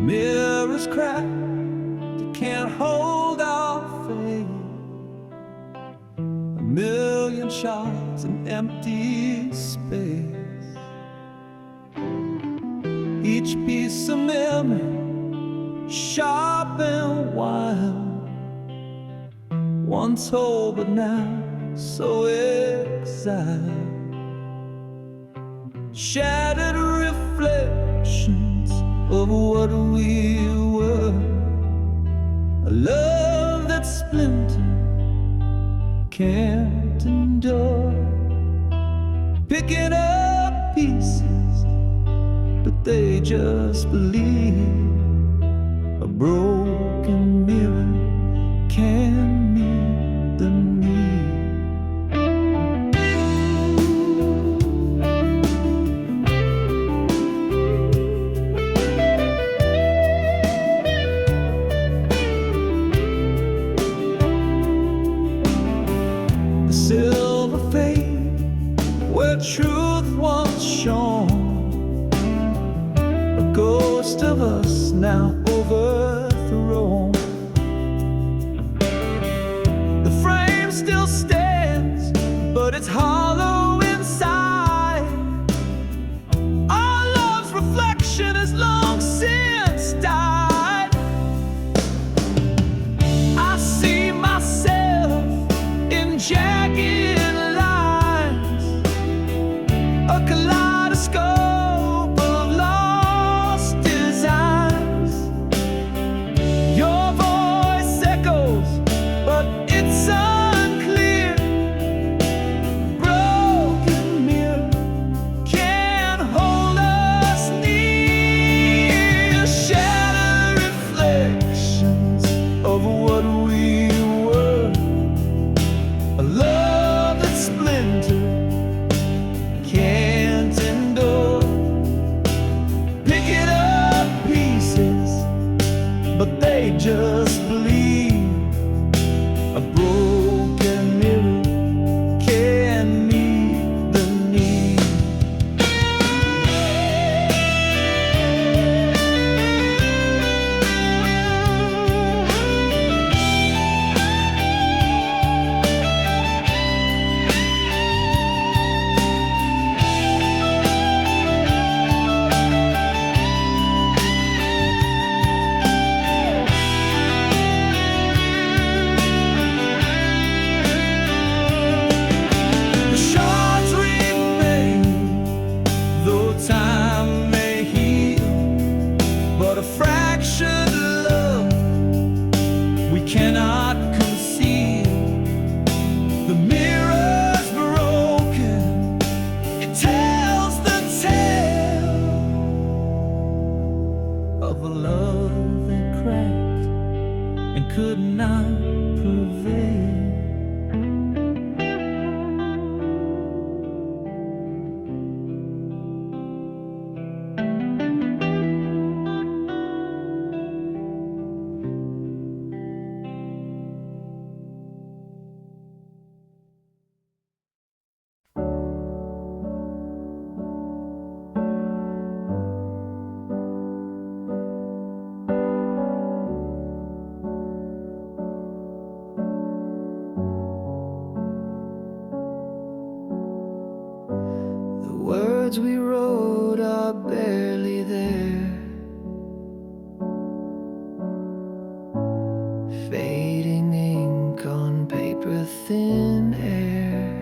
mirror's cracked, it can't hold our fate. A million shards in empty space. Each piece of memory, sharp and wild, once whole but now so exiled. Shattered reflections of what we were. A love that splintered can't endure. Picking up pieces, but they just believe. A broken mirror can meet the need. The silver fade where truth once shone. A ghost of us now overthrown. The frame still stands, but it's hollow inside. Our love's reflection has long since died. I see myself in jagged lines, a kaleidoscope of lost designs. Your voice echoes, but it's unclear. Broken mirror can't hold us near. Shattered reflections of what we were. A love that splintered can't endure. Picking up pieces, but they just bleed. A broken mirror can meet the need. The shards remain, though time may heal. But a fractured love we cannot conceal. The mirror's broken, it tells the tale of a love that cracked and could not prevail. The words we wrote are barely there, fading ink on paper, thin air.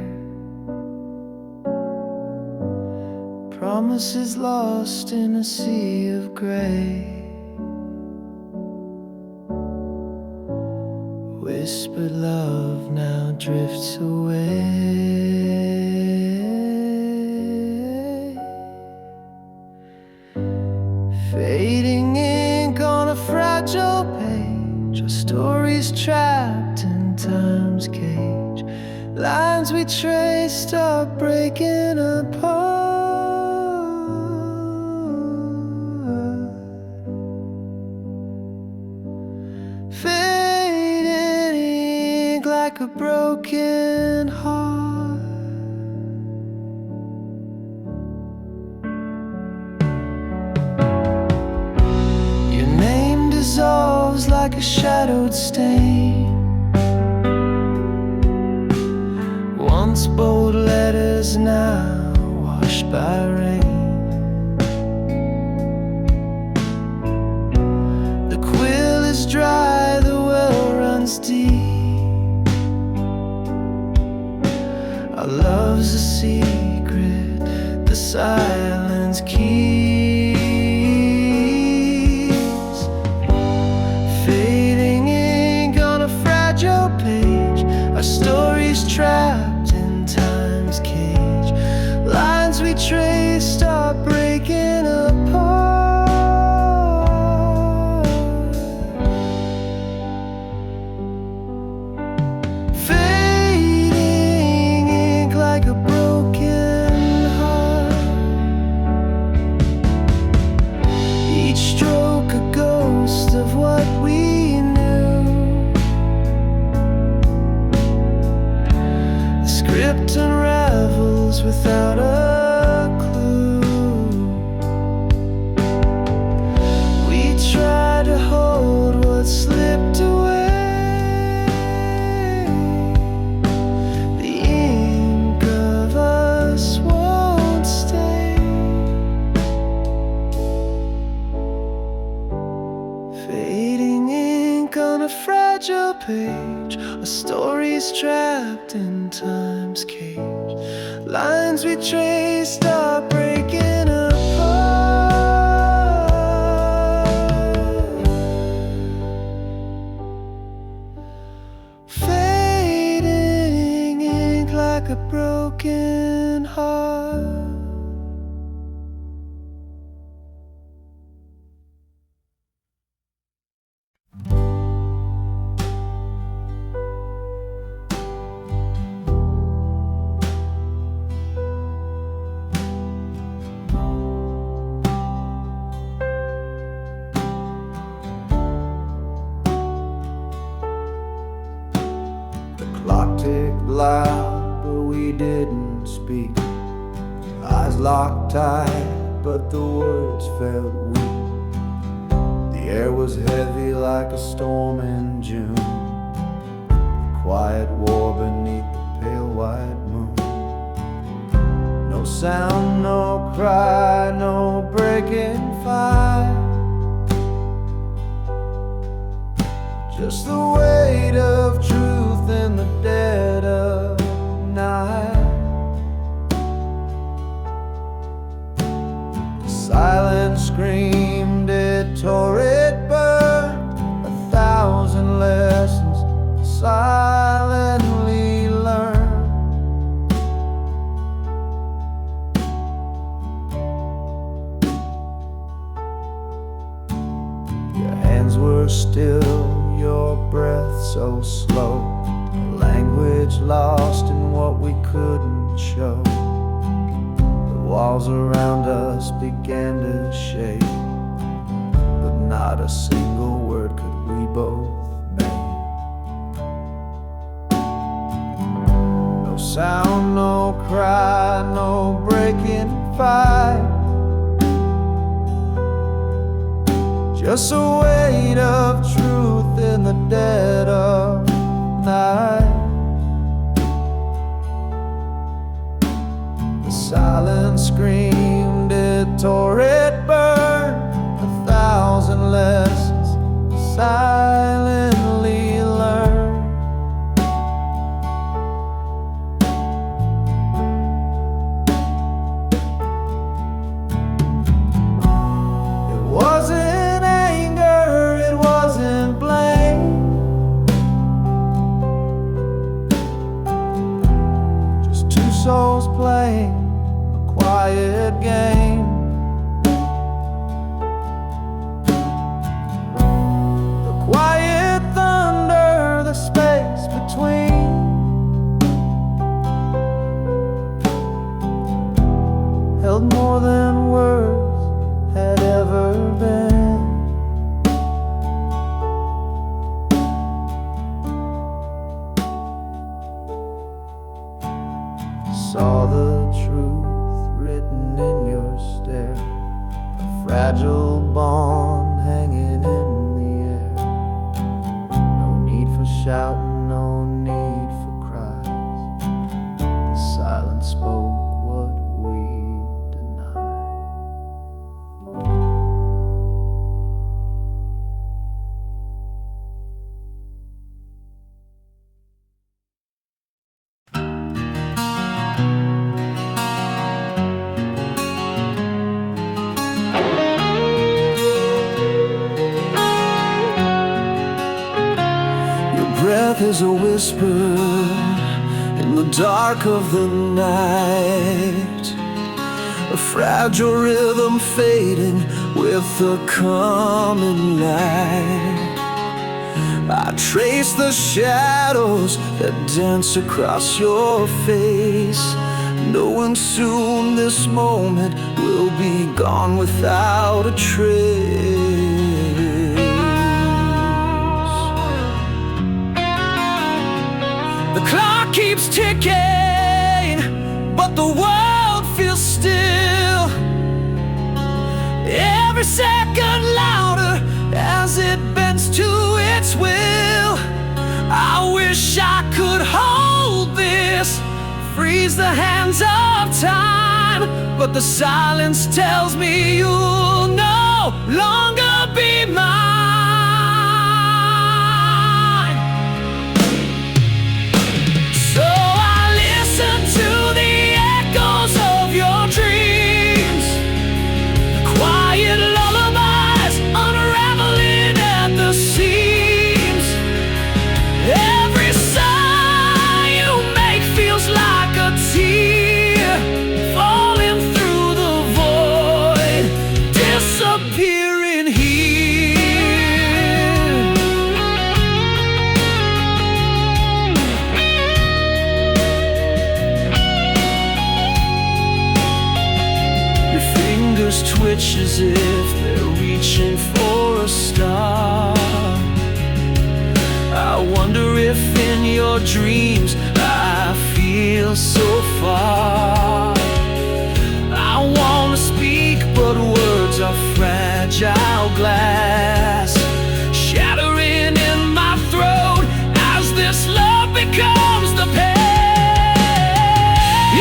Promises lost in a sea of gray. Whispered love now drifts away. Fading ink on a fragile page, our stories trapped in time's cage. Lines we traced are breaking apart. Fading ink like a broken heart. You love's like a shadowed stain. Once bold letters, now washed by rain. The quill is dry, the well runs deep. Our love's a secret the silence keeps. Fading ink on a fragile page, our story's trapped in time's cage. Lines we trace start breaking apart. Fading ink like a broken heart. Each stroke a ghost of what we knew. The script unravels without a clue. We try to hold what slipped away. The ink of us won't stay. Fading ink on a fragile page, a story's trapped in time's cage. Lines we trace start breaking apart. Fading ink like a broken heart. Clock ticked loud, but we didn't speak. Eyes locked tight, but the words felt weak. The air was heavy like a storm in June. Quiet war beneath the pale white moon. No sound, no cry, no breaking fire. Just the weight of truth in the dead of night. The silence screamed, it tore, it burned. 1,000 lessons silently learned. Your hands were still, your breath so slow, a language lost in what we couldn't show. The walls around us began to shake, but not a single word could we both make. No sound, no cry, no breaking fight. Just a weight of truth in the dead of night. The silence screamed, it tore, it burned. 1,000 lessons silently learned. It wasn't souls playing a quiet game. The quiet thunder, the space between. Held more than words had ever been. Saw the truth written in your stare, a fragile bond hanging in the air. shouting, no need for cries. The silence spoke what we denied. Breath is a whisper in the dark of the night, a fragile rhythm fading with the coming light. I trace the shadows that dance across your face, knowing soon this moment will be gone without a trace. The clock keeps ticking, but the world feels still. Every second louder as it bends to its will. I wish I could hold this, freeze the hands of time, but the silence tells me you'll no longer be mine. Twitch as if they're reaching for a star. I wonder if in your dreams I feel so far. I wanna speak, but words are fragile glass, shattering in my throat as this love becomes the pain.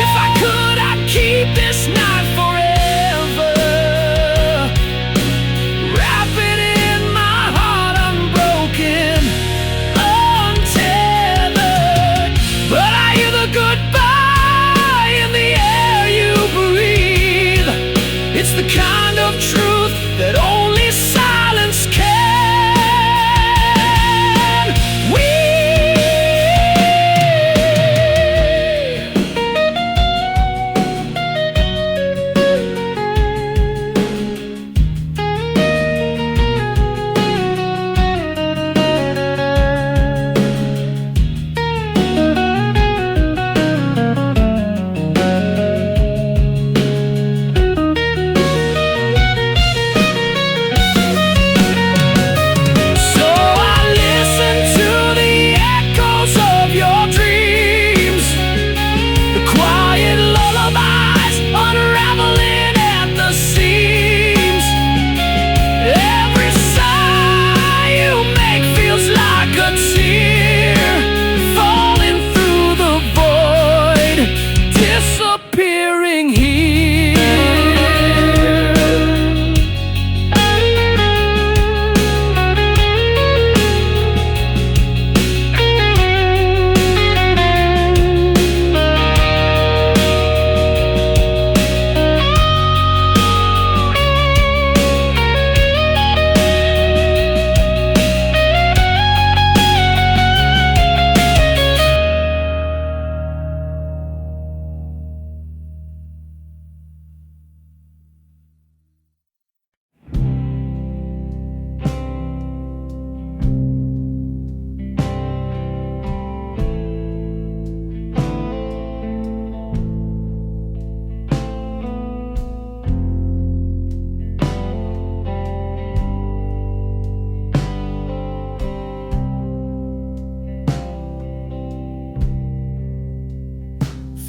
If I could, I'd keep this night forever. It's the kind of truth that only silence can.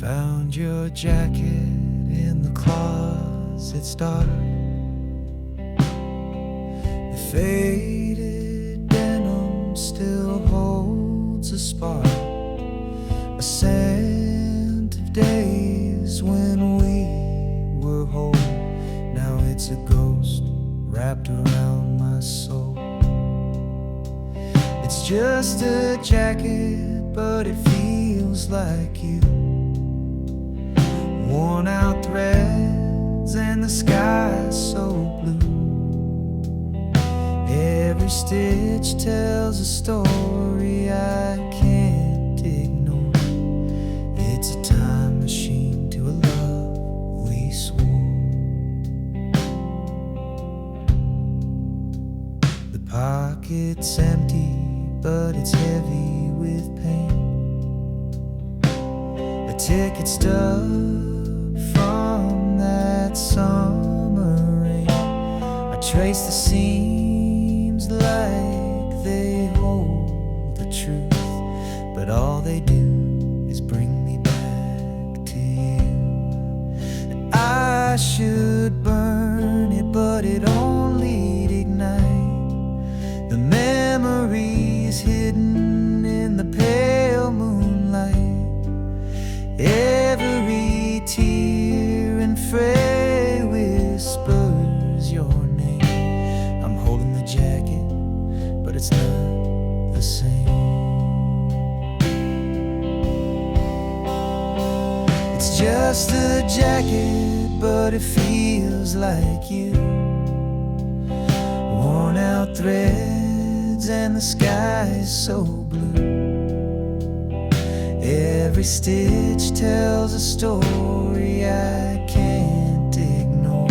Found your jacket in the closet started. The faded denim still holds It's just a jacket, but it feels like you. Worn out threads and the sky's so blue. Every stitch tells a story I can't ignore. It's a time machine to a love we swore. The pocket's empty, but it's heavy with pain. A ticket stub from that summer rain. I trace the seams like they hold the truth, but all they do is bring me back to you. And I should burn it, but it only ignites the memories hidden in the pale moonlight. Every tear and fray whispers your name. I'm holding the jacket, but it's not the same. It's just a jacket, but it feels like you. Worn out threads and the sky's so blue. Every stitch tells a story I can't ignore.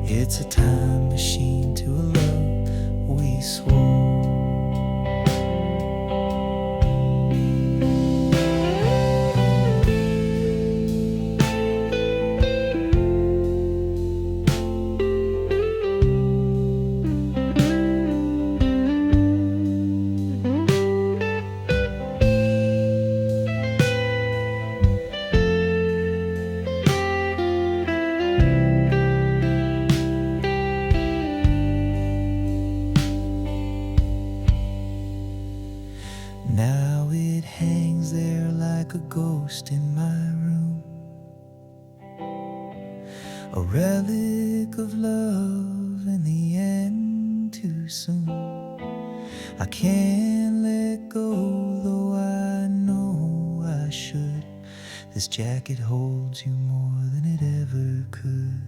It's a time machine to a love we swore. Now it hangs there like a ghost in my room, a relic of love in the end too soon. I can't let go, though I know I should. This jacket holds you more than it ever could.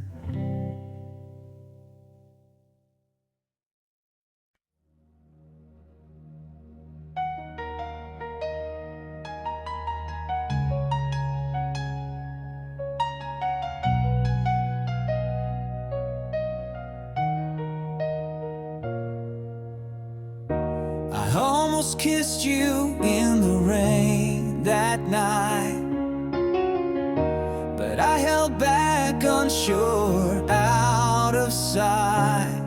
I almost kissed you in the rain that night, but I held back unsure, out of sight.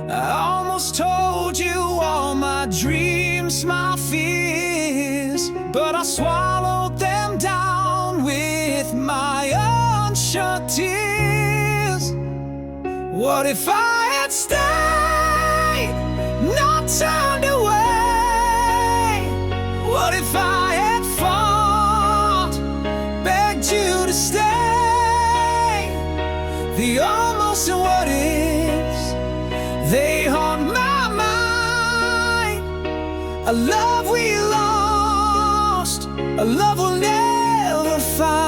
I almost told you all my dreams, my fears, but I swallowed them down with my unshut tears. What if I had stayed, not turned away? What if I had fought, begged you to stay? The almost and what ifs, they haunt my mind. A love we lost, a love we'll never find.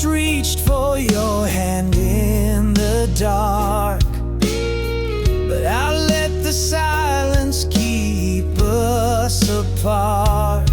Reached for your hand in the dark, but I let the silence keep us apart.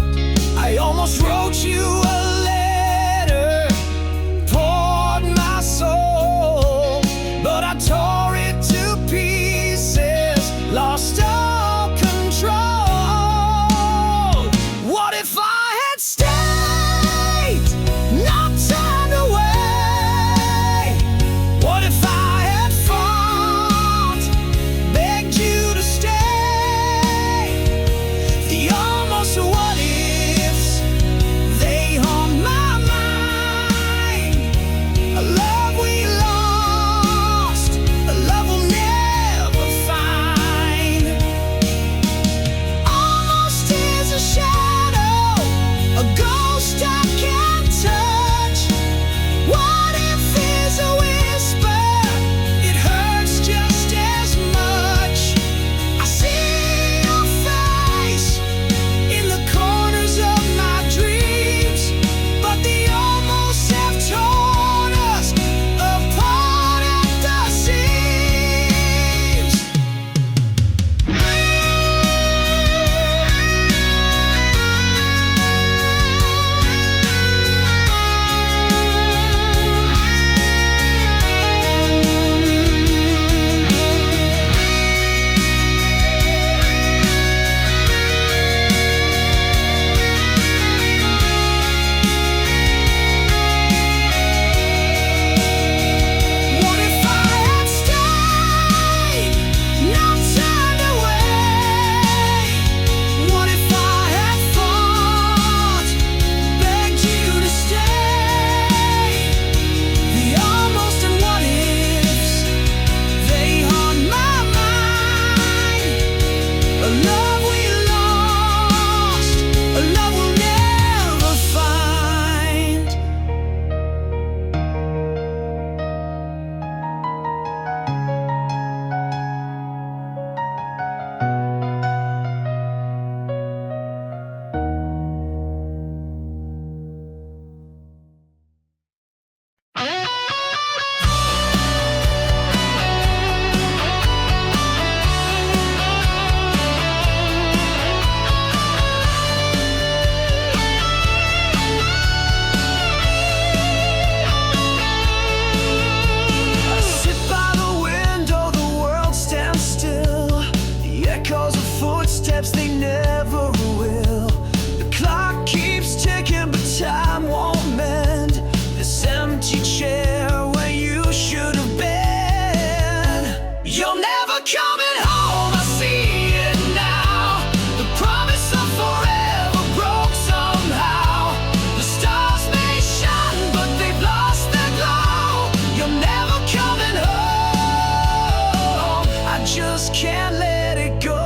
coming home, I see it now. The promise of forever broke somehow. The stars may shine, but they've lost their glow. You're never coming home, I just can't let it go.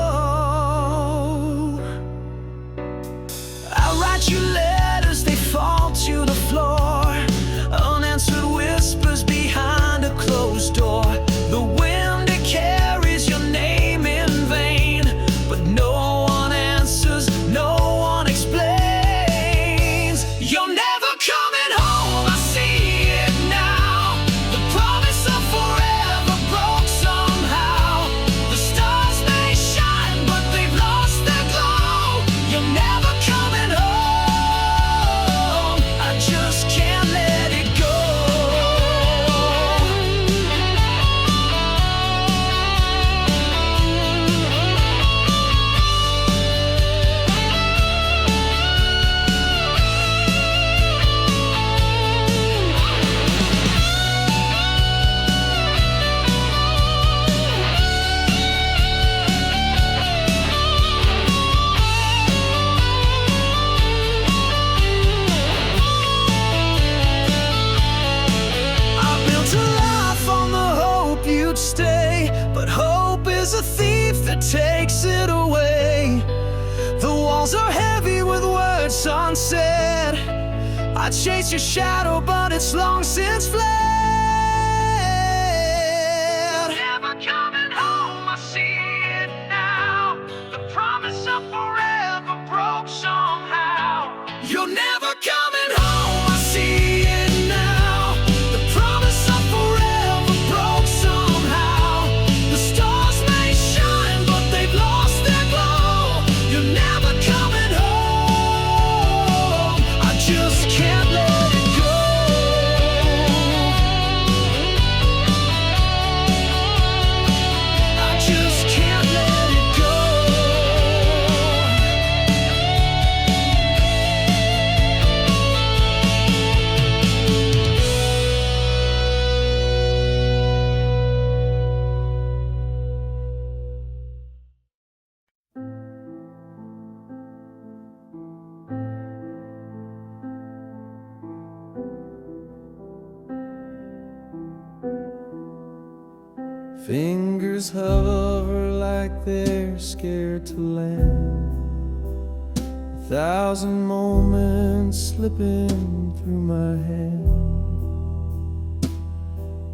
I write you letters, they fall to the floor. Unanswered whispers behind a closed door. The wind, it carries your name in vain, but no one answers, no one explains. You're never coming home, I see it now. The promise of forever broke somehow. The stars may shine, but they've lost their glow. You're never coming home, I just can't let it go. I built a life on the hope you'd stay, but hope is a thief that takes it away. The walls are heavy with words unsaid. I chase your shadow, but it's long since fled. Never coming home, I see it now. The promise of forever broke somehow. You're never coming home, I see it now. The promise of forever broke somehow. The stars may shine, but they've lost their glow. You're never coming home, I just can't let it go. I just can't let it go. Fingers hover like they're scared to land. 1,000 moments slipping through my hand.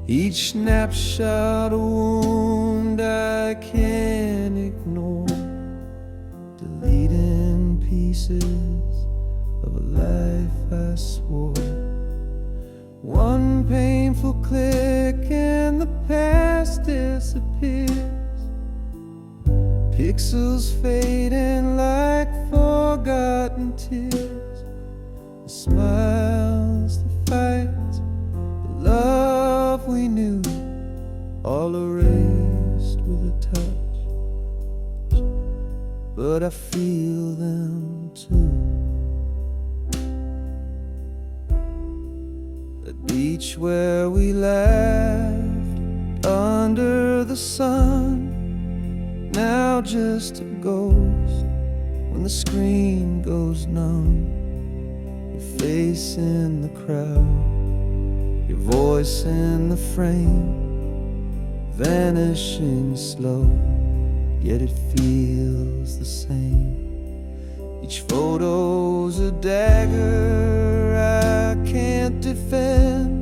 Each snapshot a wound I can't ignore, deleting pieces of a life I swore. One painful click and the past disappears. Pixels fading like forgotten tears. The smiles, the fights, the love we knew, all erased with a touch. But I feel them too. The beach where we laughed under the sun, now just a ghost when the screen goes numb. Your face in the crowd, your voice in the frame, vanishing slow, yet it feels the same. Each photo's a dagger I can't defend.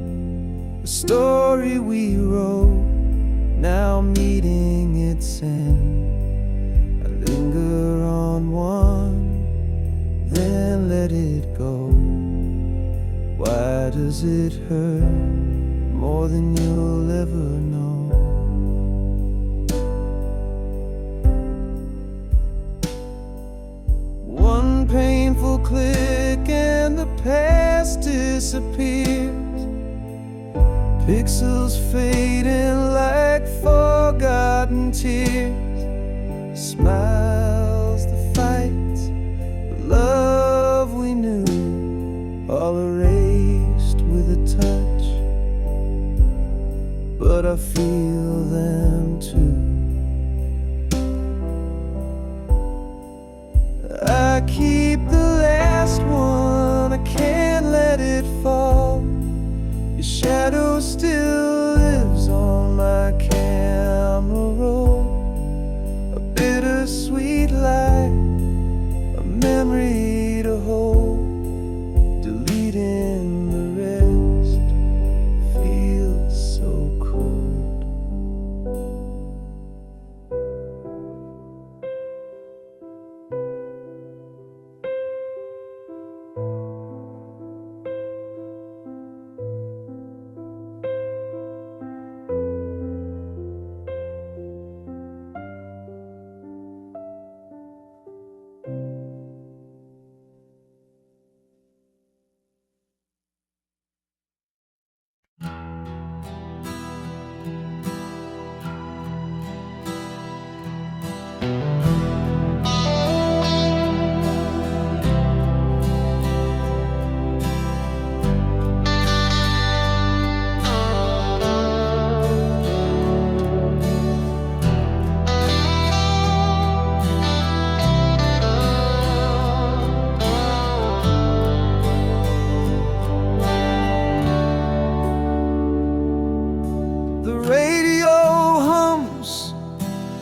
The story we wrote, now meeting its end. I linger on one, then let it go. Why does it hurt more than you'll ever know? One painful click and the past disappears. Pixels fading like forgotten tears. Smiles, the fights, the love we knew, all erased with a touch. But I feel them too. I keep the last one, I can't let it fall. Your shadow still lives on my camera roll, a bittersweet light, a memory to hold. Deleting the rest feels so cold. The radio hums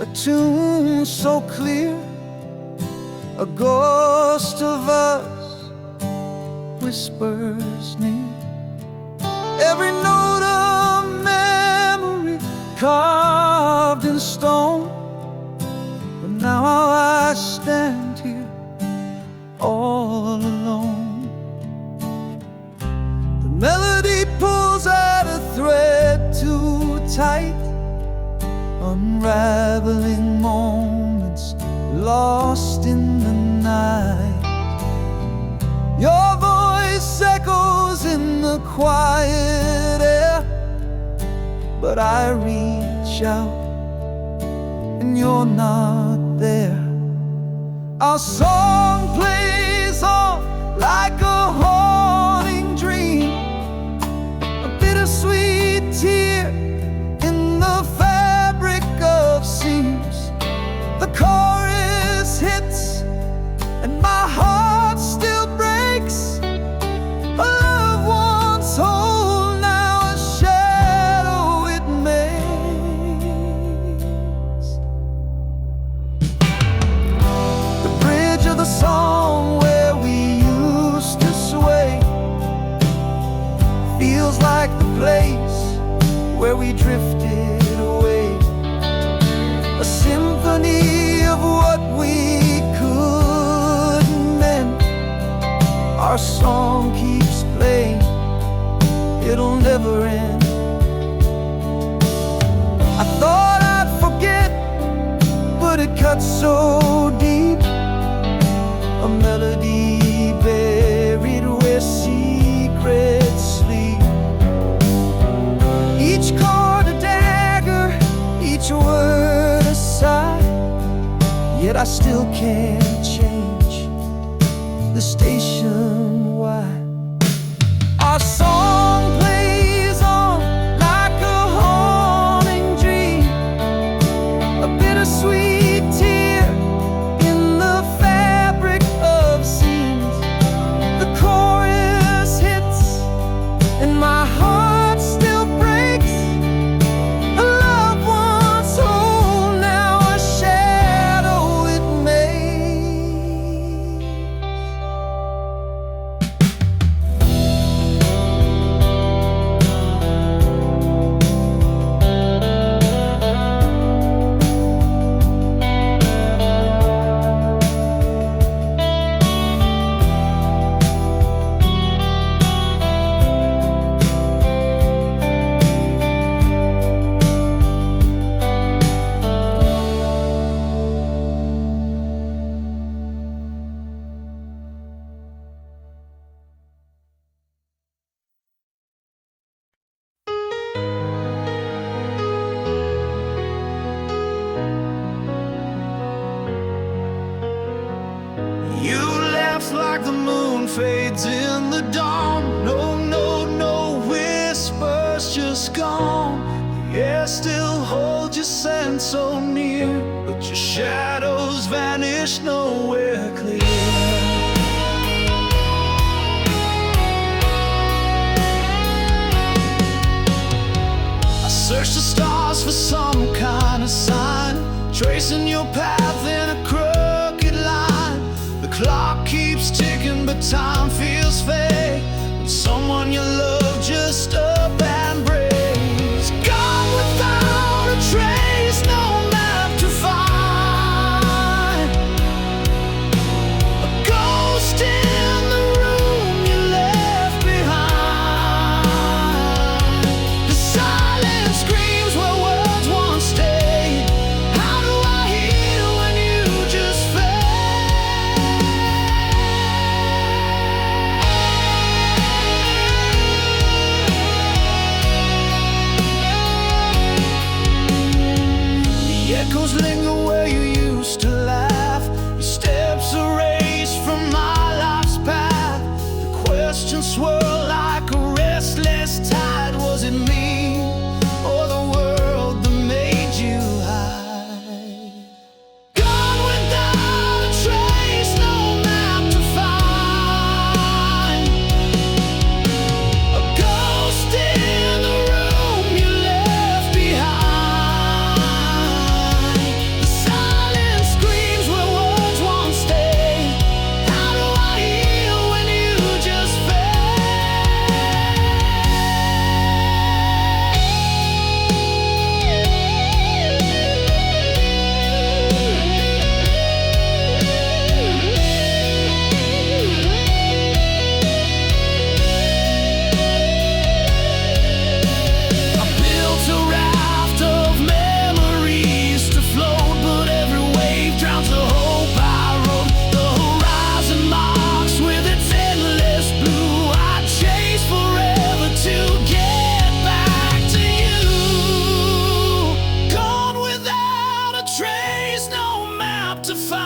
a tune so clear, a ghost of us whispers near. Every note of memory carved in stone. But now I stand here all alone. The melody pulls at a thread too tight, unraveling moments lost in the night. Your voice echoes in the quiet air, but I reach out and you're not there. Our song plays on like a haunting dream, a bittersweet tear in the fabric of seams. The chorus hits and my heart still breaks. A loved one's whole, now a shadow it makes. The bridge of the song where we used to sway feels like the place where we drifted away. A symphony of what we couldn't mend. Our song keeps playing, it'll never end. I thought I'd forget, but it cuts so deep. A melody buried where secrets sleep. Each chord a dagger, each word a sigh. Yet I still can't change the station. Why? Our song plays on like a haunting dream, a bittersweet tear in the fabric of seams. The chorus hits and my heart still breaks. A loved one's whole, now a shadow it makes. You left like the moon fades in the dawn. No, no, no whispers, just gone. The air still holds your scent so near, but your shadows vanish nowhere clear. tracing your path in a crooked line. The clock keeps ticking, but time feels fake when someone you love just up and breaks. Gone without a trace, no map to find. A ghost in the room you left behind. The silence screams where words once stayed. How do I heal when you just fade? The echoes linger where you used to laugh. Your steps erased from my life's path. The questions swirl like a restless tide. Was it me or the world that made you hide? Gone without a trace, no map to find. A ghost in the room you left behind. The silence screams where words once stayed. How do I heal when you just I built a raft of memories to float, but every wave drowns the hope I wrote. The horizon marks with its endless blue. I chase forever to get back to you. Gone without a trace, no map to find.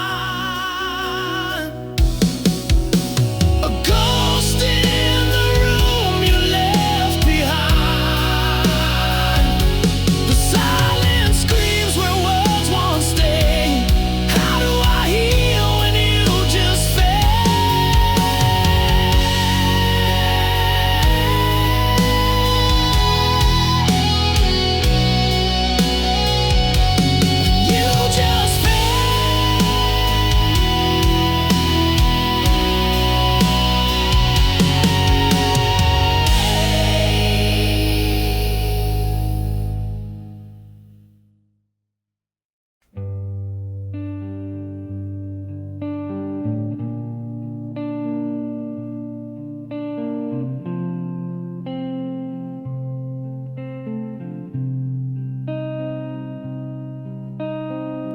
A ghost in the room you left behind. The silence screams where words once stayed. How do I heal when you just fade? You just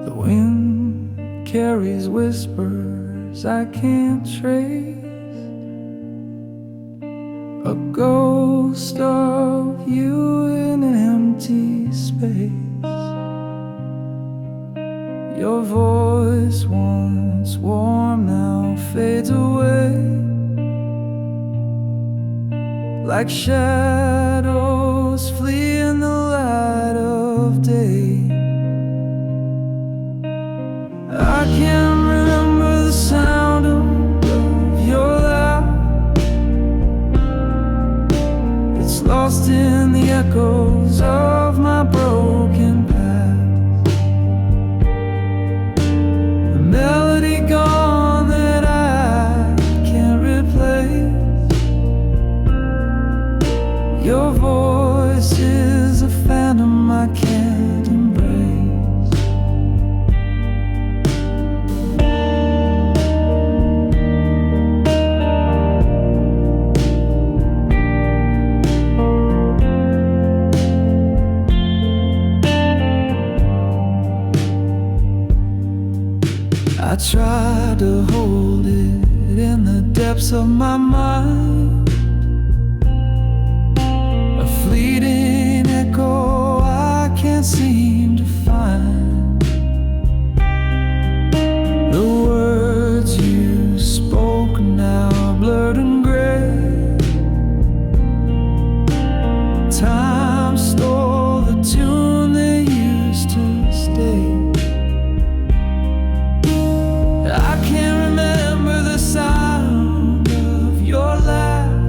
The wind carries whispers I can't trace. A ghost of you in an empty space. Your voice once warm now fades away, like shadows flee in the light of day. I can't remember the sound of your laugh. It's lost in the echoes of my broken past. The melody gone that I can't replace. Your voice is a phantom I can't embrace. I try to hold it in the depths of my mind, a fleeting echo I can't seem to find. The words you spoke now are blurred and gray. Time stole the tune that used to stay. I can't remember the sound of your laugh.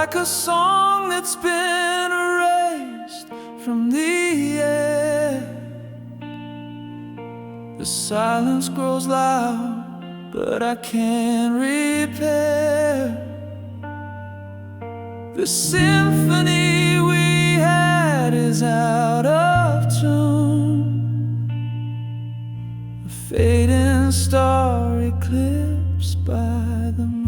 like a song that's been erased from the air. The silence grows loud, but I can't repair the symphony we had is out of tune. A fading star eclipsed by the moon.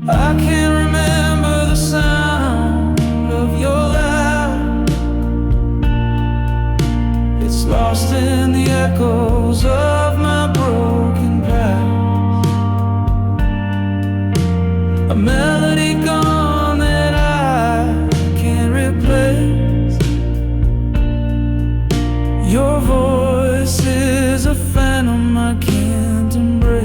I can't remember the sound of your laugh. It's lost in the echoes of my broken past. A melody gone that I can't replace. Your voice is a phantom I can't embrace.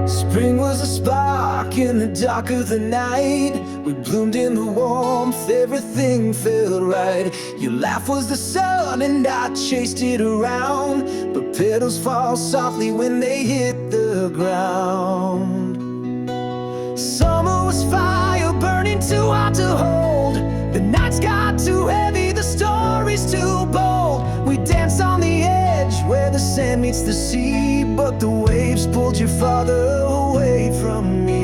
Spring was a spark in the dark of the night. We bloomed in the warmth, everything felt right. Your laugh was the sun and I chased it around, but petals fall softly when they hit the ground. Summer was fire burning too hot to hold. The nights got too heavy, the stories too bold. We danced on the edge where the sand meets the sea, but the waves pulled you farther away from me.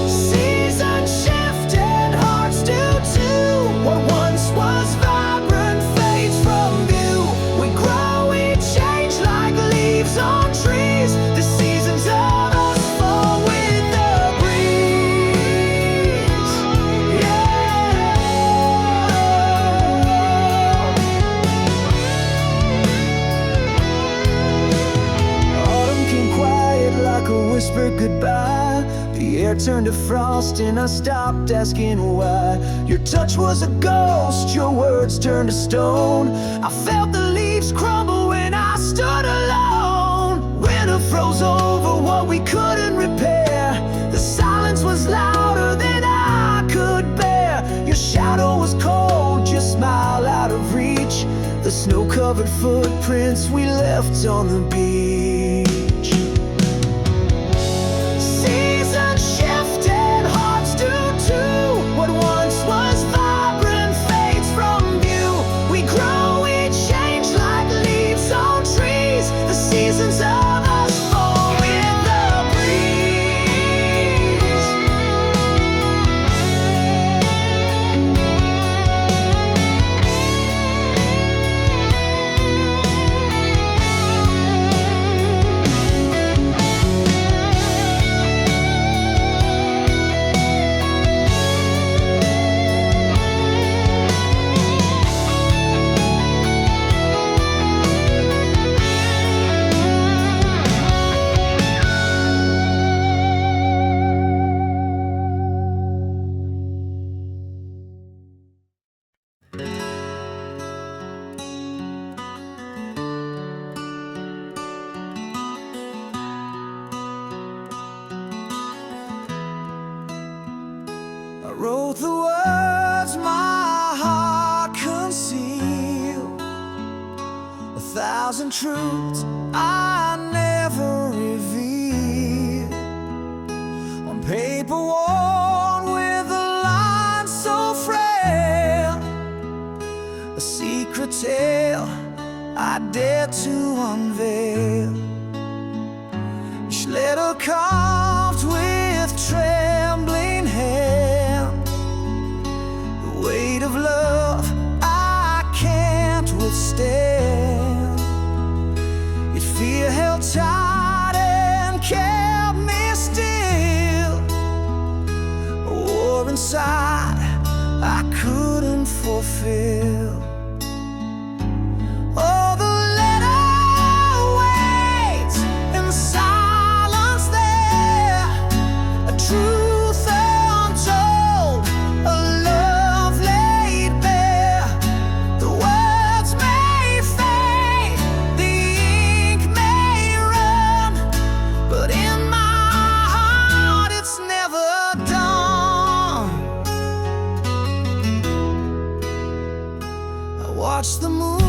Seasons shift and hearts do too. What once was vibrant fades from view. We grow, we change like leaves on trees. The seasons of us fall with the breeze. Yeah. Autumn came quiet like a whispered goodbye. The air turned to frost and I stopped asking why. Your touch was a ghost, your words turned to stone. I felt the leaves crumble when I stood alone. Winter froze over what we couldn't repair. The silence was louder than I could bear. Your shadow was cold, your smile out of reach. The snow-covered footprints we left on the beach. Seasons shift and hearts do too. What once was vibrant fades from view. We grow, we change like leaves on trees. The seasons of us fall with the breeze. I wrote the words my heart concealed, 1,000 truths I never revealed, on paper worn with a line so frail, a secret tale I dare to unveil. letter carved with trembling hand, the weight of love I can't withstand. Yet fear held tight and kept me still, a war inside I couldn't fulfill. Oh, the letter waits in the silence there, a truth untold, a love laid bare. The words may fade, the ink may run, but in my heart it's never done. I watch the moon